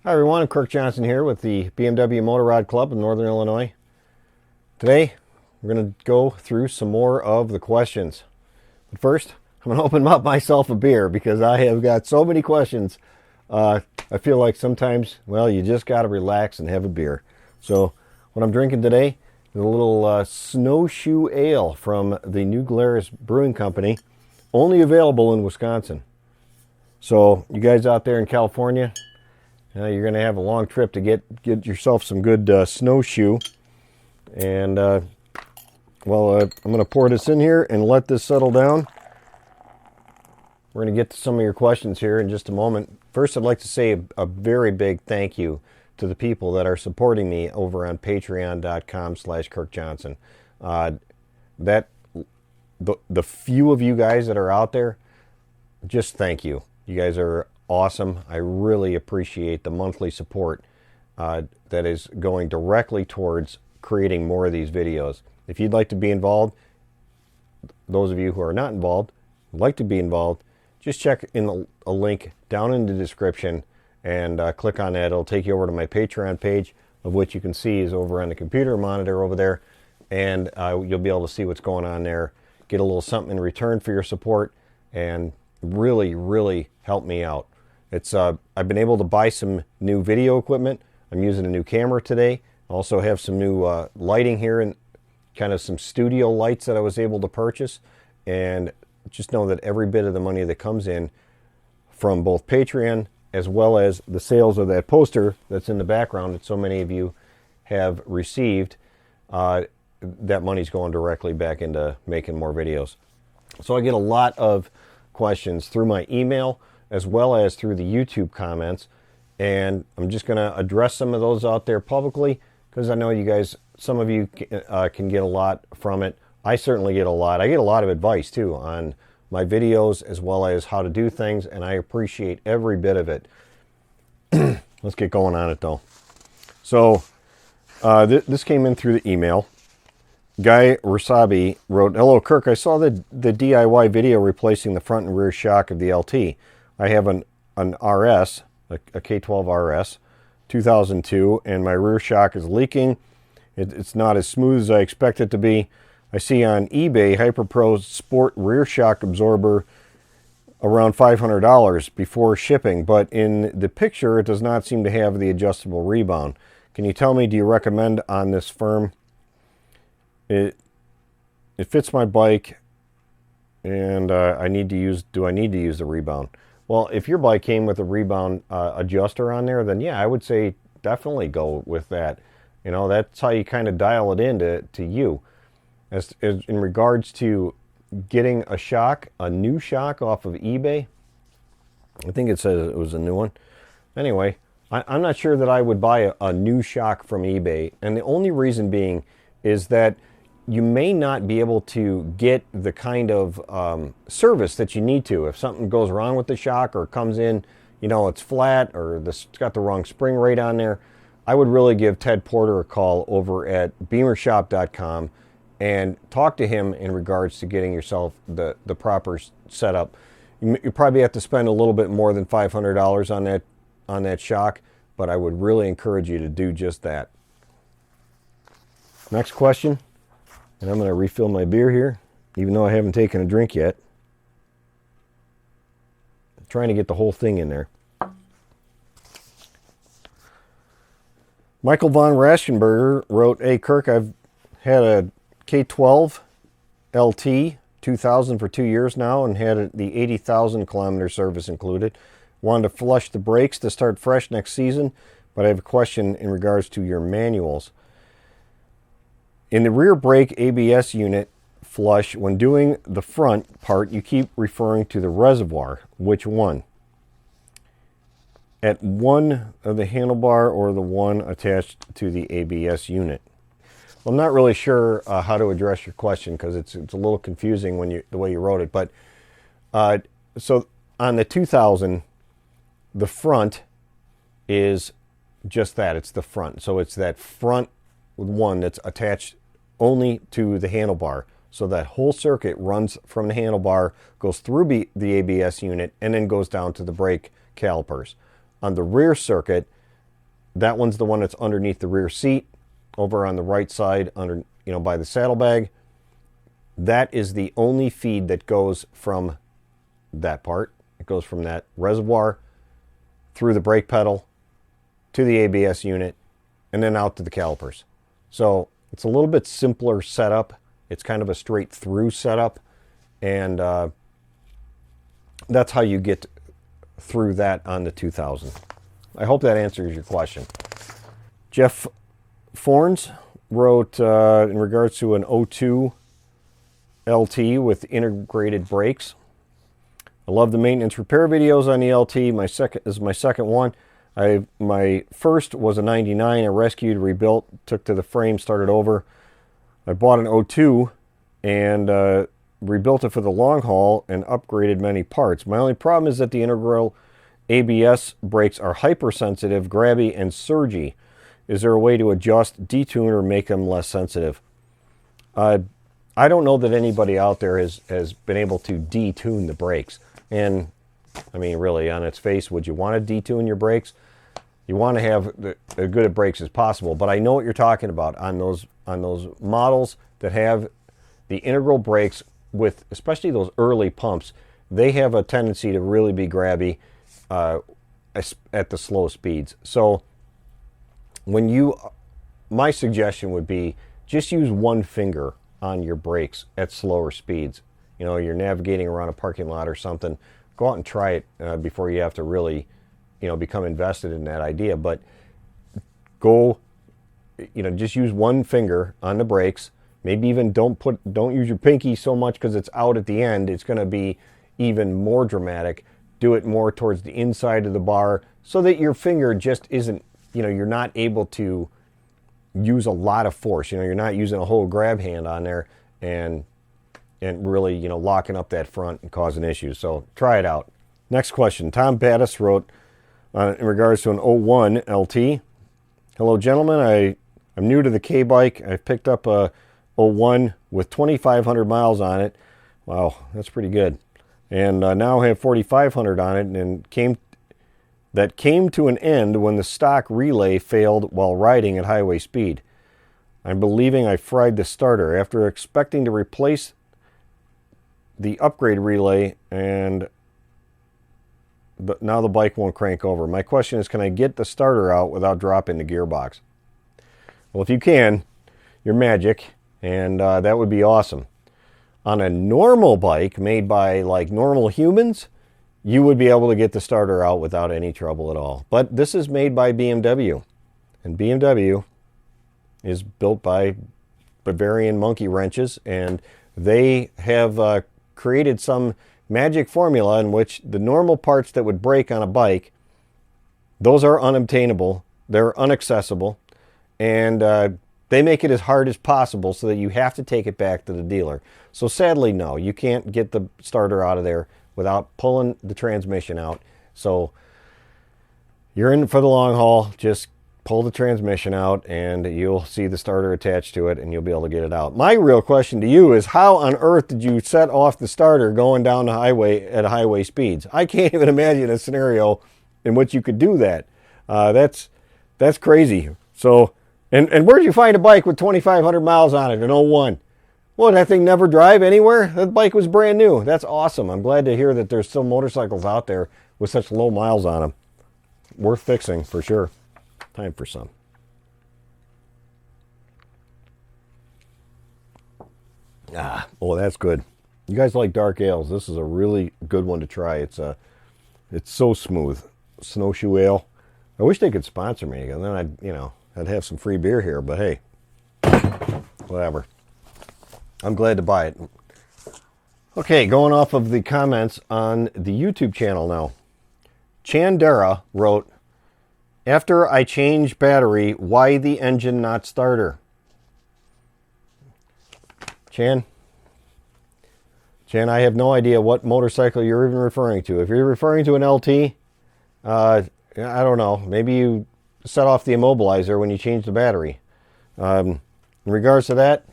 Hi everyone, I'm Kirk Johnson here with the BMW Motorrad Club in Northern Illinois. Today, we're going to go through some more of the questions. But first, I'm going to open up myself a beer because I have got so many questions. I feel like sometimes, well, you just got to relax and have a beer. So, what I'm drinking today is a little snowshoe ale from the New Glarus Brewing Company, only available in Wisconsin. So, you guys out there in California, you're going to have a long trip to get yourself some good snowshoe. And, I'm going to pour this in here and let this settle down. We're going to get to some of your questions here in just a moment. First, I'd like to say a very big thank you to the people that are supporting me over on patreon.com/KirkJohnson. The few of you guys that are out there, just thank you. You guys are awesome. I really appreciate the monthly support that is going directly towards creating more of these videos. If you'd like to be involved, those of you who are not involved, would like to be involved, just check in a link down in the description and click on that. It'll take you over to my Patreon page, of which you can see is over on the computer monitor over there, and you'll be able to see what's going on there, get a little something in return for your support, and really help me out. I've been able to buy some new video equipment. I'm using a new camera today. I also have some new lighting here and kind of some studio lights that I was able to purchase. And just know that every bit of the money that comes in from both Patreon as well as the sales of that poster that's in the background that so many of you have received, that money's going directly back into making more videos. So I get a lot of questions through my email as well as through the YouTube comments, and I'm just going to address some of those out there publicly because I know you guys, some of you can get a lot from it. I certainly get a lot. I get a lot of advice too on my videos as well as how to do things, and I appreciate every bit of it. Let's get going on it though. So this came in through the email. Guy Rasabi wrote, "Hello Kirk, I saw the DIY video replacing the front and rear shock of the LT. I have an RS, a K12 RS, 2002, and my rear shock is leaking. It's not as smooth as I expect it to be. I see on eBay HyperPro Sport rear shock absorber around $500 before shipping, but in the picture it does not seem to have the adjustable rebound. Can you tell me, do you recommend on this firm? It fits my bike, and do I need to use the rebound?" Well, if your bike came with a rebound adjuster on there, then yeah, I would say definitely go with that. You know, that's how you kind of dial it in to you. As in regards to getting a new shock off of eBay, I think it says it was a new one. Anyway, I'm not sure that I would buy a new shock from eBay, and the only reason being is that you may not be able to get the kind of service that you need to. If something goes wrong with the shock or comes in, you know, it's flat or it's got the wrong spring rate on there, I would really give Ted Porter a call over at beamershop.com and talk to him in regards to getting yourself the proper setup. You probably have to spend a little bit more than $500 on that shock, but I would really encourage you to do just that. Next question. And I'm going to refill my beer here, even though I haven't taken a drink yet. I'm trying to get the whole thing in there. Michael von Raschenberger wrote, "Hey Kirk, I've had a K12 LT 2000 for 2 years now and had the 80,000 kilometer service included. Wanted to flush the brakes to start fresh next season, but I have a question in regards to your manuals. In the rear brake ABS unit flush, when doing the front part, you keep referring to the reservoir. Which one? At one of the handlebar or the one attached to the ABS unit?" Well, I'm not really sure how to address your question because it's a little confusing the way you wrote it. But so on the 2000, the front is just that. It's the front. So it's that front one that's attached only to the handlebar. So that whole circuit runs from the handlebar, goes through the ABS unit, and then goes down to the brake calipers. On the rear circuit, That one's the one that's underneath the rear seat, over on the right side, under, by the saddlebag. That is the only feed that goes from that part. It goes from that reservoir through the brake pedal to the ABS unit and then out to the calipers. So it's a little bit simpler setup. It's kind of a straight through setup, and that's how you get through that on the 2000. I hope that answers your question. Jeff Forns wrote in regards to an 02 LT with integrated brakes. I love the maintenance repair videos on the LT. This is my second one. My first was a 99. I rescued, rebuilt, took to the frame, started over. I bought an 02 and rebuilt it for the long haul and upgraded many parts. My only problem is that the integral ABS brakes are hypersensitive, grabby, and surgy. Is there a way to adjust, detune, or make them less sensitive? I don't know that anybody out there has been able to detune the brakes. And, I mean, really, on its face, would you want to detune your brakes? You want to have as good at brakes as possible. But I know what you're talking about on those models that have the integral brakes with, especially those early pumps. They have a tendency to really be grabby at the slow speeds. So my suggestion would be just use one finger on your brakes at slower speeds. You're navigating around a parking lot or something. Go out and try it before you have to really, become invested in that idea. But go, just use one finger on the brakes. Maybe even don't use your pinky so much because it's out at the end. It's going to be even more dramatic. Do it more towards the inside of the bar so that your finger just isn't, you're not able to use a lot of force. You're not using a whole grab hand on there and really, locking up that front and causing issues. So try it out. Next question. Tom Battis wrote in regards to an 01 LT. Hello, gentlemen. I'm new to the K-bike. I've picked up a 01 with 2,500 miles on it. Wow, that's pretty good. And now I have 4,500 on it, and came to an end when the stock relay failed while riding at highway speed. I'm believing I fried the starter. After expecting to replace the upgrade relay, but now the bike won't crank over. My question is, can I get the starter out without dropping the gearbox? Well, if you can, you're magic, and that would be awesome. On a normal bike made by like normal humans, you would be able to get the starter out without any trouble at all. But this is made by BMW, and BMW is built by Bavarian monkey wrenches, and they have created some magic formula in which the normal parts that would break on a bike, those are unobtainable, they're inaccessible, and they make it as hard as possible so that you have to take it back to the dealer. So sadly, no, you can't get the starter out of there without pulling the transmission out. So you're in for the long haul. Just pull the transmission out and you'll see the starter attached to it and you'll be able to get it out. My real question to you is, how on earth did you set off the starter going down the highway at highway speeds? I can't even imagine a scenario in which you could do that. That's crazy. So, and where did you find a bike with 2,500 miles on it, an 01? Well, that thing never drive anywhere? That bike was brand new. That's awesome. I'm glad to hear that there's still motorcycles out there with such low miles on them. Worth fixing for sure. Time for some. Oh, that's good. You guys like dark ales? This is a really good one to try. It's so smooth. Snowshoe ale. I wish they could sponsor me, and then I'd have some free beer here. But hey, whatever. I'm glad to buy it. Okay, going off of the comments on the YouTube channel now. Chandera wrote, after I change battery, why the engine not starter? Chan, I have no idea what motorcycle you're even referring to. If you're referring to an LT, I don't know. Maybe you set off the immobilizer when you change the battery. In regards to that,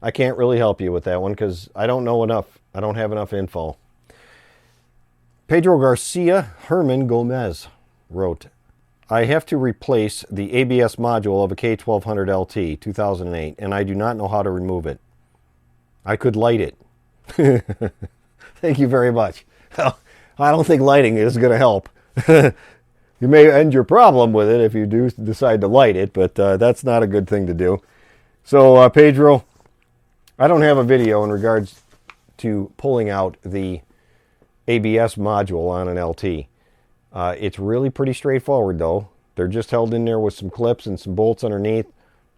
I can't really help you with that one because I don't know enough. I don't have enough info. Pedro Garcia Herman Gomez wrote, I have to replace the ABS module of a K1200 LT 2008, and I do not know how to remove it. I could light it. Thank you very much. I don't think lighting is going to help. You may end your problem with it if you do decide to light it, but that's not a good thing to do. So, Pedro, I don't have a video in regards to pulling out the ABS module on an LT. It's really pretty straightforward, though. They're just held in there with some clips and some bolts underneath.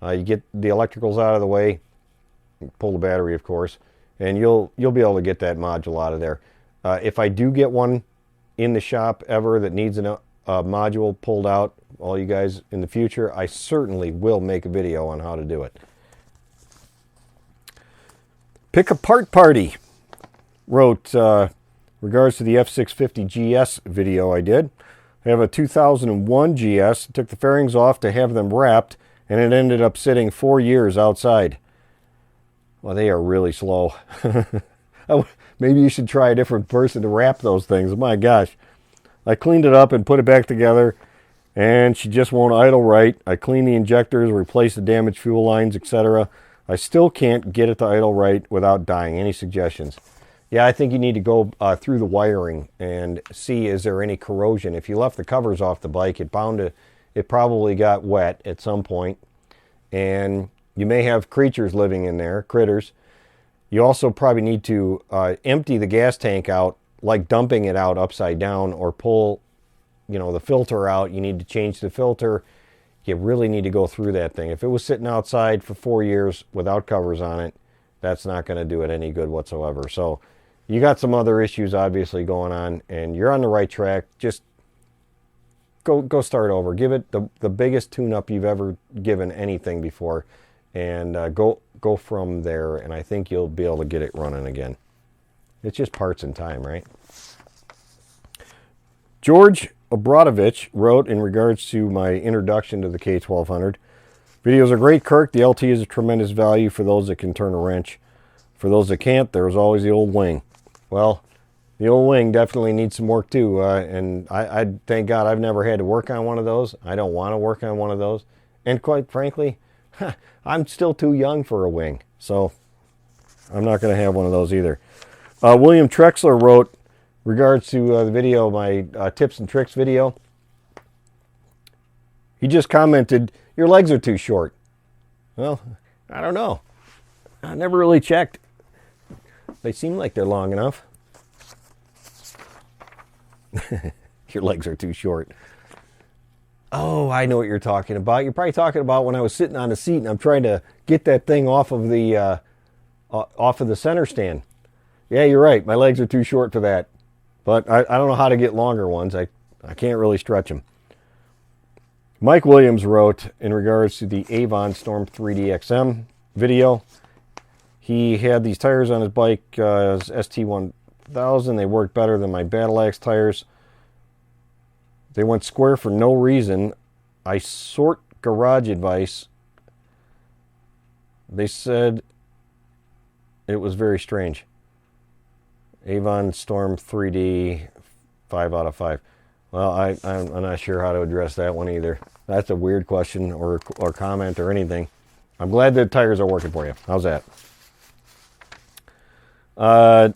You get the electricals out of the way, pull the battery, of course, and you'll be able to get that module out of there. If I do get one in the shop ever that needs a module pulled out, all you guys in the future, I certainly will make a video on how to do it. Pick a Part Party wrote regards to the F650 GS video I did. I have a 2001 GS, took the fairings off to have them wrapped, and it ended up sitting 4 years outside. Well, they are really slow. Maybe you should try a different person to wrap those things. My gosh. I cleaned it up and put it back together, and she just won't idle right. I cleaned the injectors, replaced the damaged fuel lines, etc. I still can't get it to idle right without dying. Any suggestions? Yeah, I think you need to go through the wiring and see, is there any corrosion. If you left the covers off the bike, it probably got wet at some point, and you may have creatures living in there, critters. You also probably need to empty the gas tank out, like dumping it out upside down, or pull, the filter out. You need to change the filter. You really need to go through that thing. If it was sitting outside for 4 years without covers on it, that's not going to do it any good whatsoever. So you got some other issues obviously going on, and you're on the right track. Just go start over. Give it the biggest tune-up you've ever given anything before, and go from there, and I think you'll be able to get it running again. It's just parts and time, right? George Obradovich wrote in regards to my introduction to the K1200. Videos are great, Kirk. The LT is a tremendous value for those that can turn a wrench. For those that can't, there's always the old wing. Well, the old wing definitely needs some work too, and I thank God I've never had to work on one of those. I don't want to work on one of those. And quite frankly, I'm still too young for a wing, so I'm not going to have one of those either. William Trexler wrote regards to the video, my tips and tricks video. He just commented, your legs are too short. Well, I don't know. I never really checked. They seem like they're long enough. Your legs are too short. Oh, I know what you're talking about. You're probably talking about when I was sitting on the seat and I'm trying to get that thing off of the center stand. Yeah, you're right. My legs are too short for that. But I don't know how to get longer ones. I can't really stretch them. Mike Williams wrote in regards to the Avon Storm 3D XM video. He had these tires on his bike, ST1000. They worked better than my Battle Axe tires. They went square for no reason. I sort garage advice. They said it was very strange. Avon Storm 3D, 5 out of 5. Well, I'm not sure how to address that one either. That's a weird question or comment or anything. I'm glad the tires are working for you. How's that? Both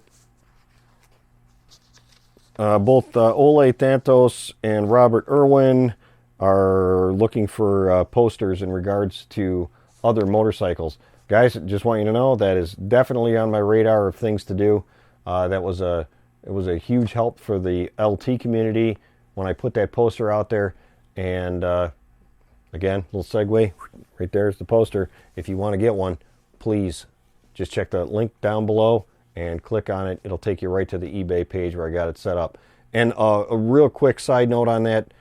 Ole Thantos and Robert Irwin are looking for posters in regards to other motorcycles. Guys, just want you to know that is definitely on my radar of things to do. It was a huge help for the LT community when I put that poster out there. And again, little segue, right there's the poster. If you want to get one, please just check the link down below and click on it. It'll take you right to the eBay page where I got it set up. And a real quick side note on that,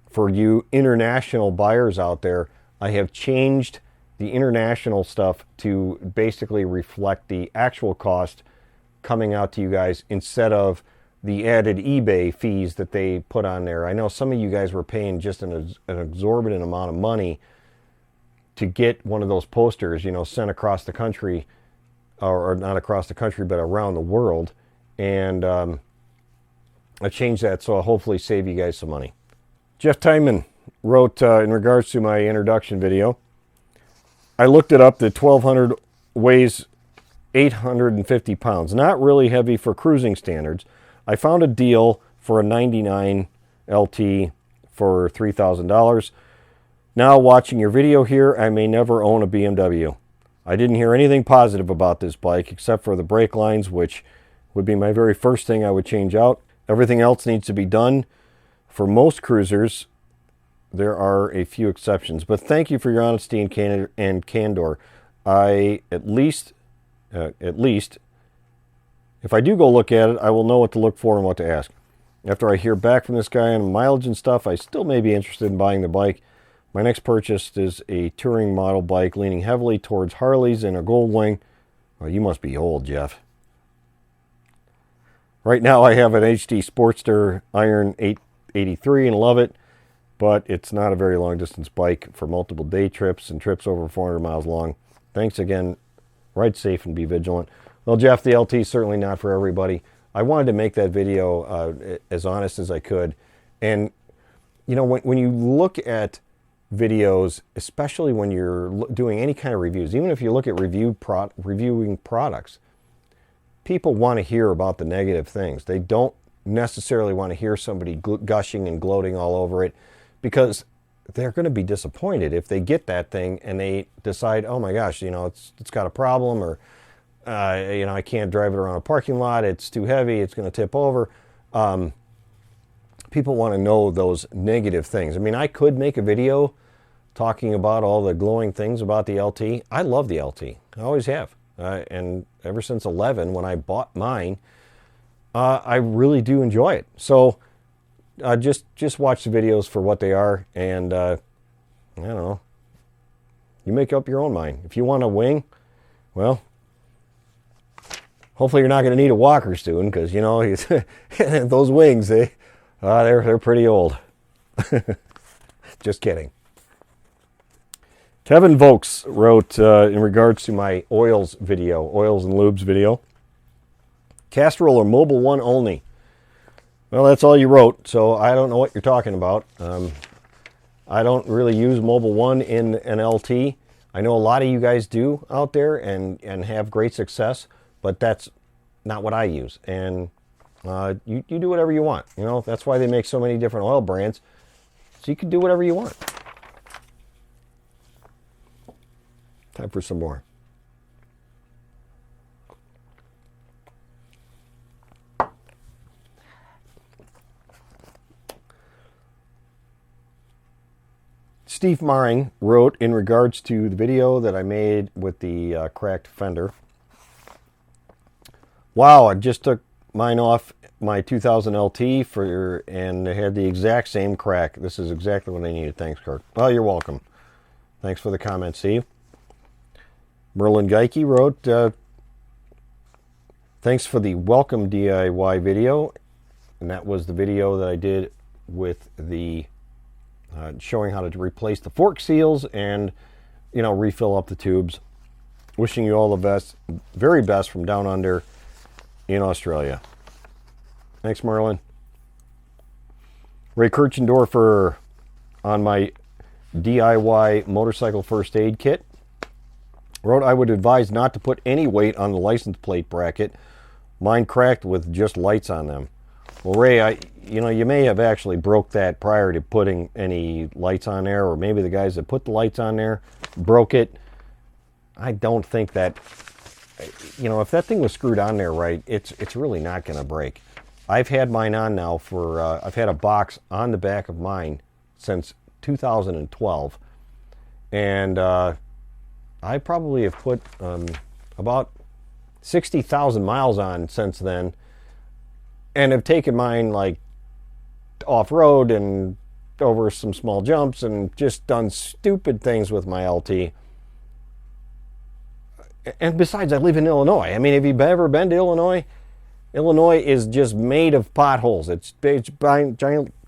for you international buyers out there, I have changed the international stuff to basically reflect the actual cost coming out to you guys instead of the added eBay fees that they put on there. I know some of you guys were paying just an exorbitant amount of money to get one of those posters, sent across the country, or not across the country, but around the world. And I changed that, so I'll hopefully save you guys some money. Jeff Tyman wrote in regards to my introduction video. I looked it up. The 1200 weighs 850 pounds. Not really heavy for cruising standards. I found a deal for a 99 LT for $3,000. Now watching your video here, I may never own a BMW. I didn't hear anything positive about this bike except for the brake lines, which would be my very first thing I would change out. Everything else needs to be done. For most cruisers, there are a few exceptions. But thank you for your honesty and candor. At least, if I do go look at it, I will know what to look for and what to ask. After I hear back from this guy on mileage and stuff, I still may be interested in buying the bike. My next purchase is a touring model bike leaning heavily towards Harleys and a gold wing. Well, you must be old, Jeff. Right now I have an HD Sportster Iron 883 and love it, but it's not a very long distance bike for multiple day trips and trips over 400 miles long. Thanks again. Ride safe and be vigilant. Well, Jeff, the LT is certainly not for everybody. I wanted to make that video as honest as I could. And, you know, when you look at videos, especially when you're doing any kind of reviews, even if you look at reviewing products, people want to hear about the negative things. They don't necessarily want to hear somebody gushing and gloating all over it, because they're going to be disappointed if they get that thing and they decide, oh my gosh, you know, it's got a problem, or you know, I can't drive it around a parking lot, it's too heavy, it's going to tip over. People want to know those negative things. I mean, I could make a video talking about all the glowing things about the LT. I love the LT. I always have. And ever since 11, when I bought mine, I really do enjoy it. So just watch the videos for what they are, and I don't know. You make up your own mind. If you want a wing, well, hopefully you're not going to need a walker soon, because, you know, those wings, they're pretty old. Just kidding. Kevin Vokes wrote in regards to my oils and lubes video. Castrol or Mobil 1 only. Well, that's all you wrote, so I don't know what you're talking about. I don't really use Mobil 1 in an LT. I know a lot of you guys do out there and have great success, but that's not what I use. And you do whatever you want. You know, that's why they make so many different oil brands, so you can do whatever you want. Time for some more. Steve Maring wrote in regards to the video that I made with the cracked fender. Wow, I just took mine off my 2000 LT and it had the exact same crack. This is exactly what I needed. Thanks, Kirk. Well, you're welcome. Thanks for the comment, Steve. Merlin Geike wrote, thanks for the welcome DIY video. And that was the video that I did with the showing how to replace the fork seals and, you know, refill up the tubes. Wishing you all the best, very best from down under in Australia. Thanks, Merlin. Ray Kirchendorfer on my DIY motorcycle first aid kit wrote, I would advise not to put any weight on the license plate bracket. Mine cracked with just lights on them. Well, Ray, you may have actually broke that prior to putting any lights on there, or maybe the guys that put the lights on there broke it. I don't think that, if that thing was screwed on there right, it's really not going to break. I've had mine on now for, I've had a box on the back of mine since 2012, and I probably have put about 60,000 miles on since then, and have taken mine like off-road and over some small jumps and just done stupid things with my LT. And besides, I live in Illinois. I mean, have you ever been to Illinois? Illinois is just made of potholes. It's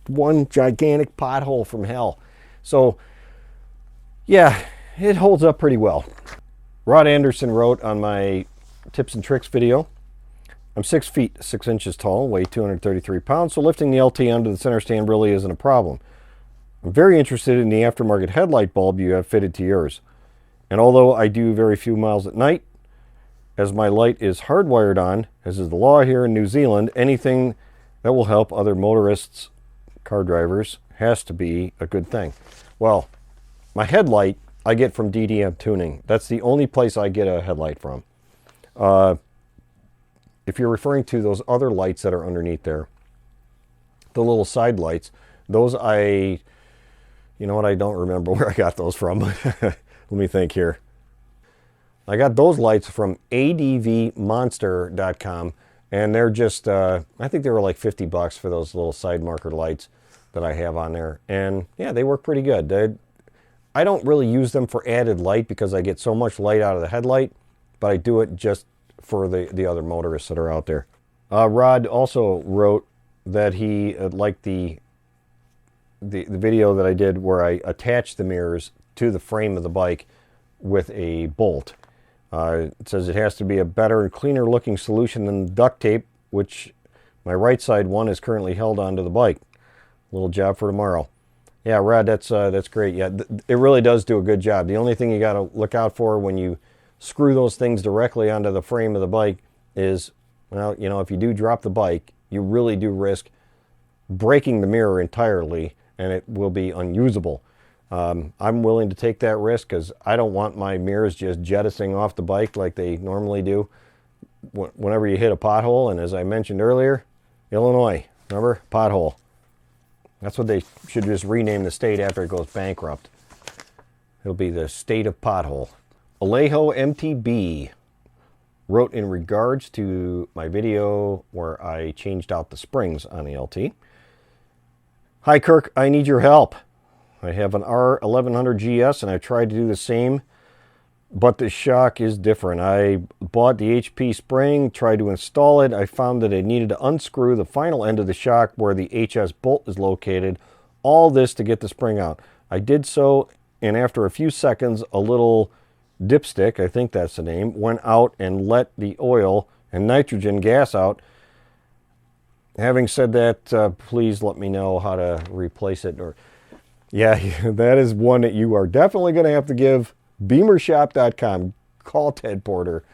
one gigantic pothole from hell. So, yeah, it holds up pretty well. Rod Anderson wrote on my tips and tricks video, I'm 6 feet 6 inches tall, weigh 233 pounds, so lifting the LT onto the center stand really isn't a problem. I'm very interested in the aftermarket headlight bulb you have fitted to yours. And although I do very few miles at night, as my light is hardwired on, as is the law here in New Zealand, anything that will help other motorists, car drivers, has to be a good thing. Well, my headlight I get from DDM Tuning. That's the only place I get a headlight from. If you're referring to those other lights that are underneath there, the little side lights, those you know what, I don't remember where I got those from. Let me think here. I got those lights from advmonster.com, and they're just, I think they were like $50 for those little side marker lights that I have on there. And yeah, they work pretty good. I don't really use them for added light because I get so much light out of the headlight, but I do it just for the other motorists that are out there. Rod also wrote that he liked the video that I did where I attached the mirrors to the frame of the bike with a bolt. It says it has to be a better and cleaner looking solution than duct tape, which my right side one is currently held onto the bike. Little job for tomorrow. Yeah, Rod, that's great. Yeah, it really does do a good job. The only thing you got to look out for when you screw those things directly onto the frame of the bike is, well, you know, if you do drop the bike, you really do risk breaking the mirror entirely, and it will be unusable. I'm willing to take that risk because I don't want my mirrors just jettisoning off the bike like they normally do whenever you hit a pothole. And as I mentioned earlier, Illinois, remember? Pothole. That's what they should just rename the state after it goes bankrupt. It'll be the state of pothole. Alejo MTB wrote in regards to my video where I changed out the springs on the LT. Hi Kirk, I need your help. I have an R1100 GS and I tried to do the same, but the shock is different. I bought the HP spring, tried to install it. I found that I needed to unscrew the final end of the shock where the HS bolt is located. All this to get the spring out. I did so, and after a few seconds, a little dipstick, I think that's the name, went out and let the oil and nitrogen gas out. Having said that, please let me know how to replace it. Or, yeah, that is one that you are definitely going to have to give beamershop.com. Call Ted Porter.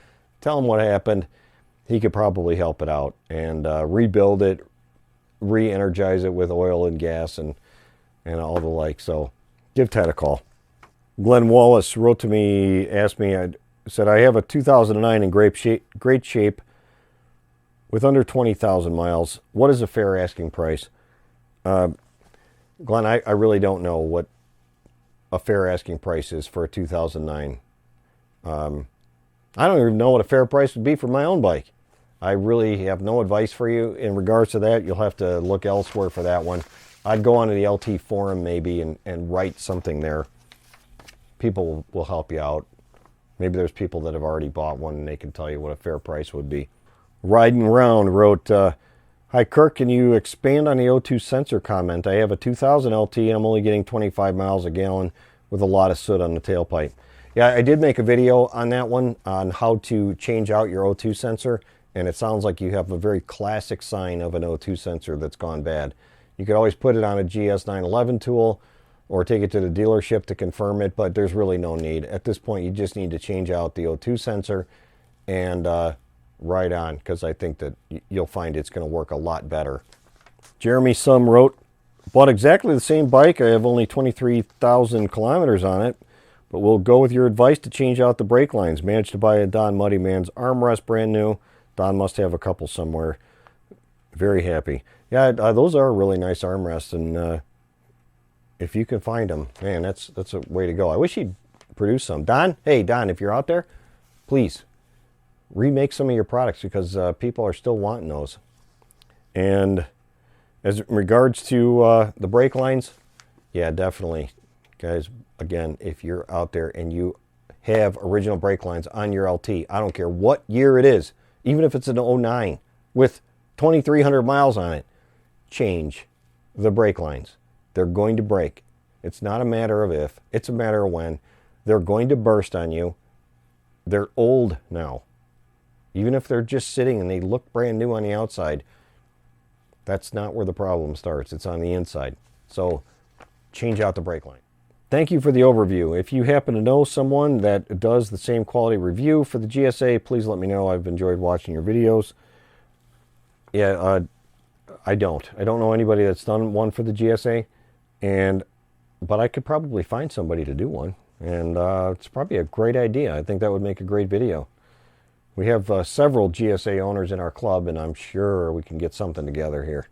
Tell him what happened. He could probably help it out and rebuild it, re-energize it with oil and gas and all the like. So give Ted a call. Glenn Wallace wrote to me, asked me, said, I have a 2009 in great shape with under 20,000 miles. What is a fair asking price? Glenn, I really don't know what a fair asking price is for a 2009. I don't even know what a fair price would be for my own bike. I really have no advice for you in regards to that. You'll have to look elsewhere for that one. I'd go onto the LT forum maybe and write something there. People will help you out. Maybe there's people that have already bought one and they can tell you what a fair price would be. Riding Round wrote, Hi Kirk, can you expand on the O2 sensor comment? I have a 2000 LT and I'm only getting 25 miles a gallon with a lot of soot on the tailpipe. Yeah, I did make a video on that one on how to change out your O2 sensor, and it sounds like you have a very classic sign of an O2 sensor that's gone bad. You could always put it on a GS911 tool or take it to the dealership to confirm it, but there's really no need. At this point, you just need to change out the O2 sensor and ride on, because I think that you'll find it's going to work a lot better. Jeremy Sum wrote, bought exactly the same bike. I have only 23,000 kilometers on it, but we'll go with your advice to change out the brake lines. Managed to buy a Don Muddy Man's armrest brand new. Don must have a couple somewhere. Very happy. Yeah, those are really nice armrests, and if you can find them, man, that's a way to go. I wish he'd produce some. Don, hey Don, if you're out there, please remake some of your products, because people are still wanting those. And as in regards to the brake lines, yeah, definitely, guys. Again, if you're out there and you have original brake lines on your LT, I don't care what year it is, even if it's an '09 with 2,300 miles on it, change the brake lines. They're going to break. It's not a matter of if, it's a matter of when. They're going to burst on you. They're old now. Even if they're just sitting and they look brand new on the outside, that's not where the problem starts. It's on the inside. So change out the brake line. Thank you for the overview. If you happen to know someone that does the same quality review for the GSA, please let me know. I've enjoyed watching your videos. Yeah, I don't know anybody that's done one for the GSA, but I could probably find somebody to do one, and it's probably a great idea. I think that would make a great video. We have several GSA owners in our club, and I'm sure we can get something together here.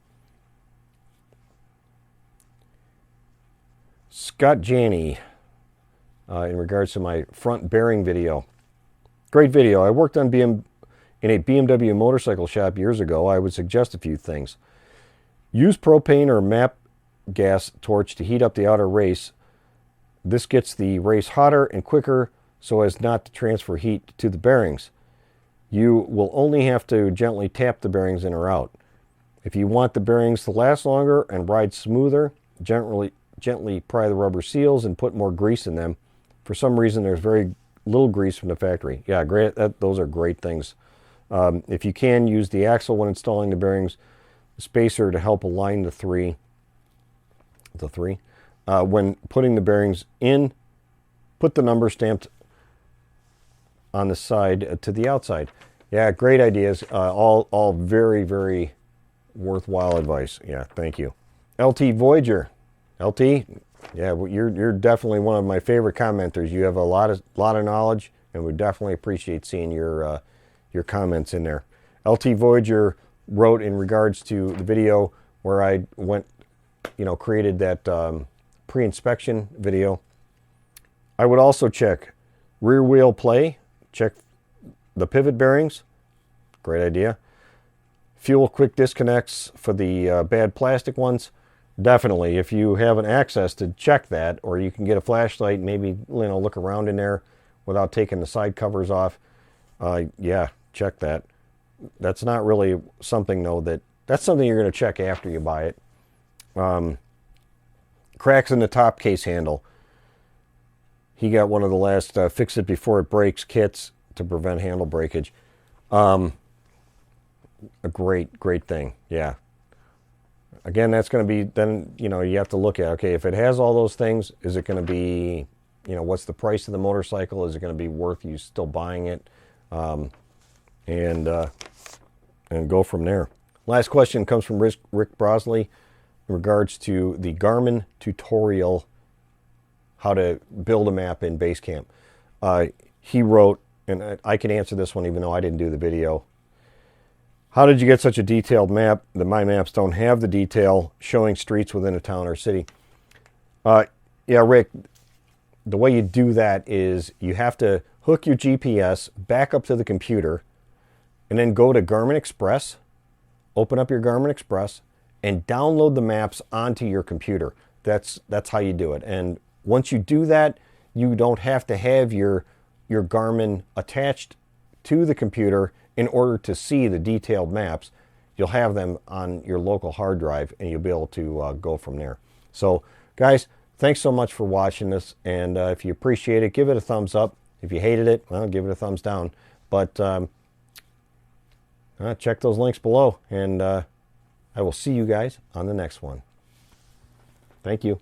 Scott Janney, in regards to my front bearing video. Great video. I worked on in a BMW motorcycle shop years ago. I would suggest a few things. Use propane or MAP gas torch to heat up the outer race. This gets the race hotter and quicker so as not to transfer heat to the bearings. You will only have to gently tap the bearings in or out. If you want the bearings to last longer and ride smoother, gently pry the rubber seals and put more grease in them. For some reason, there's very little grease from the factory. Yeah, great. Those are great things. If you can, use the axle when installing the bearings, spacer to help align the three. When putting the bearings in, put the number stamped on the side to the outside. Yeah, great ideas. All very, very worthwhile advice. Yeah, thank you. LT Voyager. LT, yeah, you're definitely one of my favorite commenters. You have a lot of knowledge, and we definitely appreciate seeing your comments in there. LT Voyager wrote in regards to the video where I created that pre-inspection video. I would also check rear wheel play, check the pivot bearings, great idea. Fuel quick disconnects for the bad plastic ones. Definitely, if you have an access to check that, or you can get a flashlight, maybe look around in there without taking the side covers off. Yeah, check that. That's not really something though that's something you're going to check after you buy it. Cracks in the top case handle. He got one of the last fix it before it breaks kits to prevent handle breakage. A great thing. Yeah. Again, that's going to be, then, you have to look at, okay, if it has all those things, is it going to be, what's the price of the motorcycle? Is it going to be worth you still buying it? And go from there. Last question comes from Rick Brosley in regards to the Garmin tutorial, how to build a map in Basecamp. He wrote, and I can answer this one even though I didn't do the video. How did you get such a detailed map that my maps don't have the detail showing streets within a town or city? Yeah, Rick, the way you do that is you have to hook your GPS back up to the computer and then go to Garmin Express, open up your Garmin Express, and download the maps onto your computer. That's how you do it. And once you do that, you don't have to have your Garmin attached to the computer in order to see the detailed maps. You'll have them on your local hard drive, and you'll be able to go from there. So, guys, thanks so much for watching this, and if you appreciate it, give it a thumbs up. If you hated it, well, give it a thumbs down. But check those links below, and I will see you guys on the next one. Thank you.